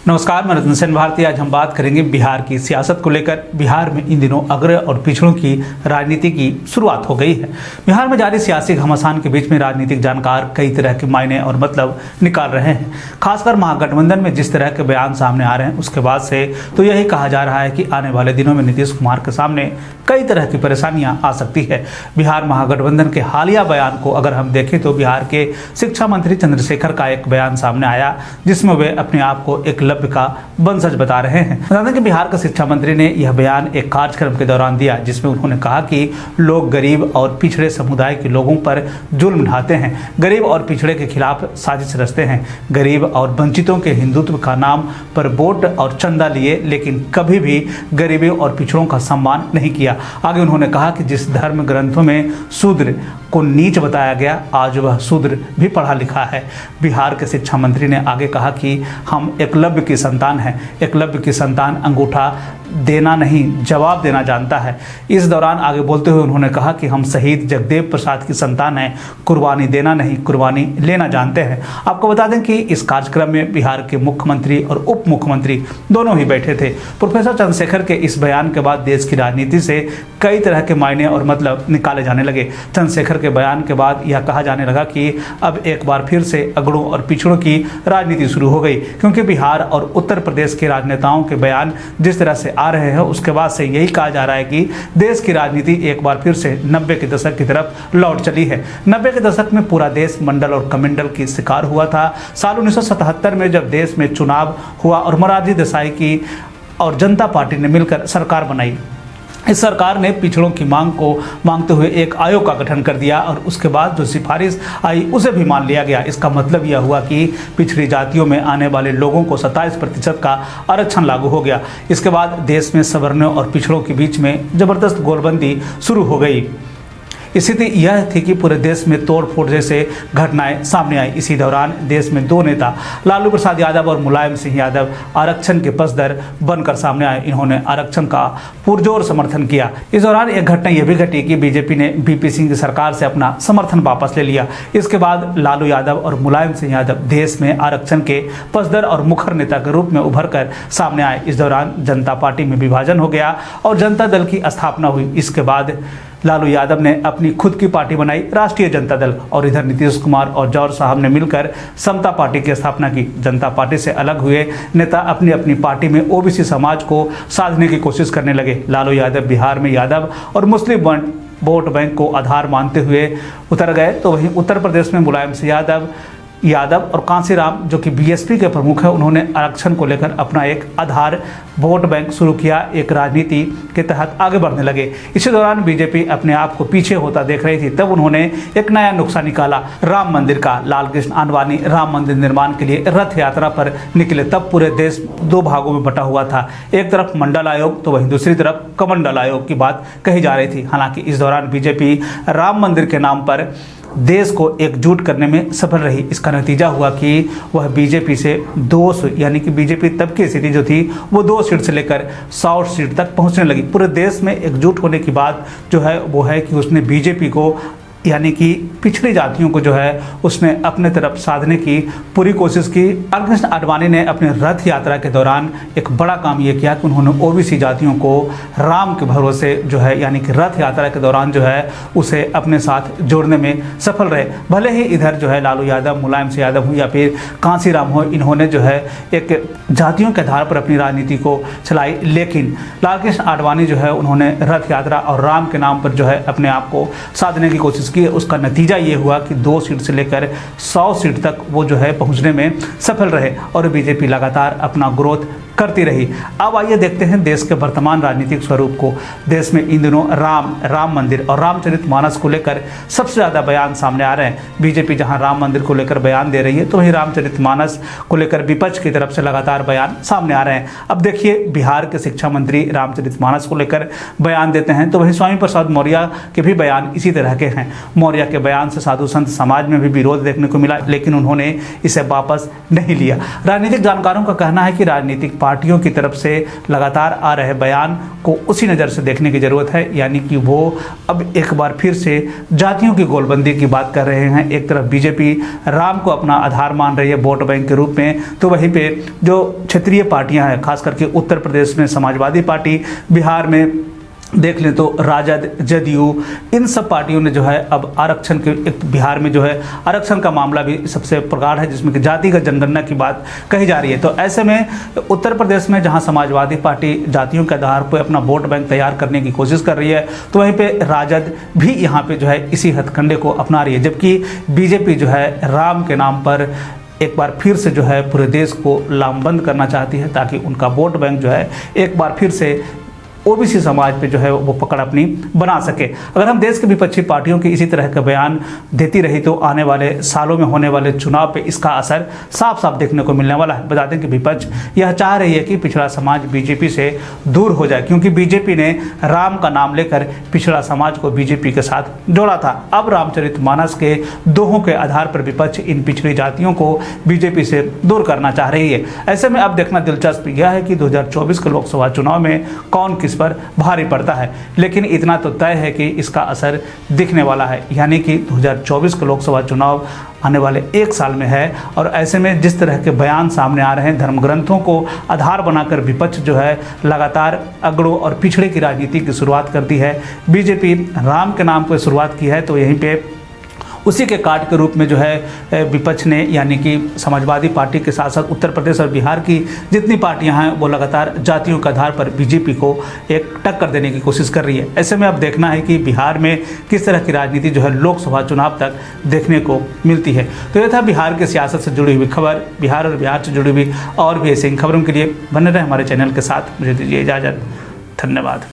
नमस्कार, मैं रतन सेन भारती। आज हम बात करेंगे बिहार की सियासत को लेकर। बिहार में इन दिनों अग्र और पिछड़ों की राजनीति की शुरुआत हो गई है। बिहार में जारी सियासी घमासान के बीच में राजनीतिक जानकार कई तरह के मायने और मतलब निकाल रहे हैं। खासकर महागठबंधन में जिस तरह के बयान सामने आ रहे हैं उसके बाद से तो यही कहा जा रहा है कि आने वाले दिनों में नीतीश कुमार के सामने कई तरह की परेशानियां आ सकती है। बिहार महागठबंधन के हालिया बयान को अगर हम देखें तो बिहार के शिक्षा मंत्री चंद्रशेखर का एक बयान सामने आया जिसमें वे अपने आप को एक का वंशज बता रहे हैं। बता दें कि बिहार के शिक्षा मंत्री ने यह बयान एक कार्यक्रम के दौरान दिया जिसमें उन्होंने कहा कि लोग गरीब और पिछड़े समुदाय के लोगों पर जुल्म ढाते हैं, गरीब और पिछड़े के खिलाफ साजिश रचते हैं, गरीब और वंचितों के हिंदुत्व का नाम पर वोट और चंदा लिए लेकिन कभी भी गरीबी और पिछड़ों का सम्मान नहीं किया। आगे उन्होंने कहा कि जिस धर्म ग्रंथों में शूद्र को नीच बताया गया आज वह शूद्र भी पढ़ा लिखा है। बिहार के शिक्षा मंत्री ने आगे कहा कि हम एकलव्य की संतान है। एकलव्य की संतान अंगूठा देना नहीं जवाब देना जानता है। इस दौरान आगे बोलते हुए उन्होंने कहा कि हम शहीद जगदेव प्रसाद की संतान हैं, कुर्बानी देना नहीं कुर्बानी लेना जानते हैं। आपको बता दें कि इस कार्यक्रम में बिहार के मुख्यमंत्री और उप मुख्यमंत्री दोनों ही बैठे थे। प्रोफेसर चंद्रशेखर के इस बयान के बाद देश की राजनीति से कई तरह के मायने और मतलब निकाले जाने लगे। चंद्रशेखर के बयान के बाद यह कहा जाने लगा कि अब एक बार फिर से अगड़ों और पिछड़ों की राजनीति शुरू हो गई, क्योंकि बिहार और उत्तर प्रदेश के राजनेताओं के बयान जिस तरह से आ रहे हैं उसके बाद से यही कहा जा रहा है कि देश की राजनीति एक बार फिर से 90 के दशक की तरफ लौट चली है। 90 के दशक में पूरा देश मंडल और कमंडल की शिकार हुआ था। साल 1977 में जब देश में चुनाव हुआ और मोरारजी देसाई की और जनता पार्टी ने मिलकर सरकार बनाई, इस सरकार ने पिछड़ों की मांग को मांगते हुए एक आयोग का गठन कर दिया और उसके बाद जो सिफारिश आई उसे भी मान लिया गया। इसका मतलब यह हुआ कि पिछड़ी जातियों में आने वाले लोगों को 27% का आरक्षण लागू हो गया। इसके बाद देश में सवर्णों और पिछड़ों के बीच में जबरदस्त गोलबंदी शुरू हो गई। स्थिति यह थी कि पूरे देश में तोड़फोड़ जैसे घटनाएं सामने आई। इसी दौरान देश में दो नेता लालू प्रसाद यादव और मुलायम सिंह यादव आरक्षण के पसदर बनकर सामने आए। इन्होंने आरक्षण का पुरजोर समर्थन किया। इस दौरान एक घटना यह भी घटी कि बीजेपी ने वीपी सिंह की सरकार से अपना समर्थन वापस ले लिया। इसके बाद लालू यादव और मुलायम सिंह यादव देश में आरक्षण के पसदर और मुखर नेता के रूप में उभर कर सामने आए। इस दौरान जनता पार्टी में विभाजन हो गया और जनता दल की स्थापना हुई। इसके बाद लालू यादव ने अपनी खुद की पार्टी बनाई, राष्ट्रीय जनता दल, और इधर नीतीश कुमार और जौहर साहब ने मिलकर समता पार्टी की स्थापना की। जनता पार्टी से अलग हुए नेता अपनी अपनी पार्टी में ओबीसी समाज को साधने की कोशिश करने लगे। लालू यादव बिहार में यादव और मुस्लिम वोट बैंक को आधार मानते हुए उतर गए, तो वहीं उत्तर प्रदेश में मुलायम सिंह यादव और कांसीराम जो कि बीएसपी के प्रमुख हैं, उन्होंने आरक्षण को लेकर अपना एक आधार वोट बैंक शुरू किया, एक राजनीति के तहत आगे बढ़ने लगे। इसी दौरान बीजेपी अपने आप को पीछे होता देख रही थी। तब उन्होंने एक नया नुस्खा निकाला राम मंदिर का। लालकृष्ण आडवाणी राम मंदिर निर्माण के लिए रथ यात्रा पर निकले। तब पूरे देश दो भागों में बटा हुआ था, एक तरफ मंडल आयोग तो वहीं दूसरी तरफ कमंडल आयोग की बात कही जा रही थी। हालांकि इस दौरान बीजेपी राम मंदिर के नाम पर देश को एकजुट करने में सफल रही। इसका नतीजा हुआ कि वह बीजेपी से 200 यानी कि बीजेपी तब की स्थिति जो थी वो 2 सीट से लेकर 100 सीट तक पहुंचने लगी। पूरे देश में एकजुट होने की बात जो है वो है कि उसने बीजेपी को यानी कि पिछड़ी जातियों को जो है उसने अपने तरफ साधने की पूरी कोशिश की। लालकृष्ण आडवाणी ने अपने रथ यात्रा के दौरान एक बड़ा काम ये किया कि उन्होंने ओबीसी जातियों को राम के भरोसे जो है यानी कि रथ यात्रा के दौरान जो है उसे अपने साथ जोड़ने में सफल रहे। भले ही इधर जो है लालू यादव, मुलायम सिंह यादव हो या फिर कांसीराम हो, इन्होंने जो है एक जातियों के आधार पर अपनी राजनीति को चलाई, लेकिन लालकृष्ण आडवाणी जो है उन्होंने रथ यात्रा और राम के नाम पर जो है अपने आप को साधने की कोशिश की। उसका नतीजा ये हुआ कि 2 सीट से लेकर 100 सीट तक वो जो है पहुंचने में सफल रहे और बीजेपी लगातार अपना ग्रोथ करती रही। अब आइए देखते हैं देश के वर्तमान राजनीतिक स्वरूप को। देश में इन दिनों राम मंदिर और रामचरितमानस को लेकर सबसे ज़्यादा बयान सामने आ रहे हैं। बीजेपी जहां राम मंदिर को लेकर बयान दे रही है तो वहीं रामचरितमानस को लेकर विपक्ष की तरफ से लगातार बयान सामने आ रहे हैं। अब देखिए, बिहार के शिक्षा मंत्री रामचरितमानस को लेकर बयान देते हैं तो वहीं स्वामी प्रसाद मौर्य के भी बयान इसी तरह के हैं। मौर्य के बयान से साधु संत समाज में भी विरोध देखने को मिला, लेकिन उन्होंने इसे वापस नहीं लिया। राजनीतिक जानकारों का कहना है कि राजनीतिक पार्टियों की तरफ से लगातार आ रहे बयान को उसी नज़र से देखने की ज़रूरत है, यानी कि वो अब एक बार फिर से जातियों की गोलबंदी की बात कर रहे हैं। एक तरफ बीजेपी राम को अपना आधार मान रही है वोट बैंक के रूप में, तो वहीं पे जो क्षेत्रीय पार्टियां हैं, खास करके उत्तर प्रदेश में समाजवादी पार्टी, बिहार में देख लें तो राजद, जदयू, इन सब पार्टियों ने जो है अब आरक्षण के बिहार में जो है आरक्षण का मामला भी सबसे प्रगाढ़ है, जिसमें कि जातिगत जनगणना की बात कही जा रही है। तो ऐसे में उत्तर प्रदेश में जहां समाजवादी पार्टी जातियों के आधार पर अपना वोट बैंक तैयार करने की कोशिश कर रही है, तो वहीं पे राजद भी यहाँ पे जो है इसी हथकंडे को अपना रही है, जबकि बीजेपी जो है राम के नाम पर एक बार फिर से जो है पूरे देश को लामबंद करना चाहती है, ताकि उनका वोट बैंक जो है एक बार फिर से ओबीसी समाज पे जो है वो पकड़ अपनी बना सके। अगर हम देश की विपक्षी पार्टियों की इसी तरह का बयान देती रही तो आने वाले सालों में होने वाले चुनाव पे इसका असर साफ साफ देखने को मिलने वाला है। बता दें कि विपक्ष यह चाह रही है कि पिछड़ा समाज बीजेपी से दूर हो जाए, क्योंकि बीजेपी ने राम का नाम लेकर पिछड़ा समाज को बीजेपी के साथ जोड़ा था। अब रामचरितमानस के दोहों के आधार पर विपक्ष इन पिछड़ी जातियों को बीजेपी से दूर करना चाह रही है। ऐसे में अब देखना दिलचस्प यह है कि 2024 के लोकसभा चुनाव में कौन किस पर भारी पड़ता है, लेकिन इतना तो तय है कि इसका असर दिखने वाला है, यानी कि 2024 के लोकसभा चुनाव आने वाले एक साल में है। और ऐसे में जिस तरह के बयान सामने आ रहे हैं, धर्म ग्रंथों को आधार बनाकर विपक्ष जो है लगातार अगड़ों और पिछड़े की राजनीति की शुरुआत करती है। बीजेपी राम के नाम पर शुरुआत की है, तो यहीं पे उसी के काट के रूप में जो है विपक्ष ने, यानी कि समाजवादी पार्टी के साथ साथ उत्तर प्रदेश और बिहार की जितनी पार्टियां हैं वो लगातार जातियों के आधार पर बीजेपी को एक टक्कर देने की कोशिश कर रही है। ऐसे में अब देखना है कि बिहार में किस तरह की राजनीति जो है लोकसभा चुनाव तक देखने को मिलती है। तो यह था बिहार की सियासत से जुड़ी हुई खबर। बिहार और बिहार से जुड़ी हुई और भी ऐसी खबरों के लिए बने रहे हमारे चैनल के साथ। मुझे दीजिए इजाज़त। धन्यवाद।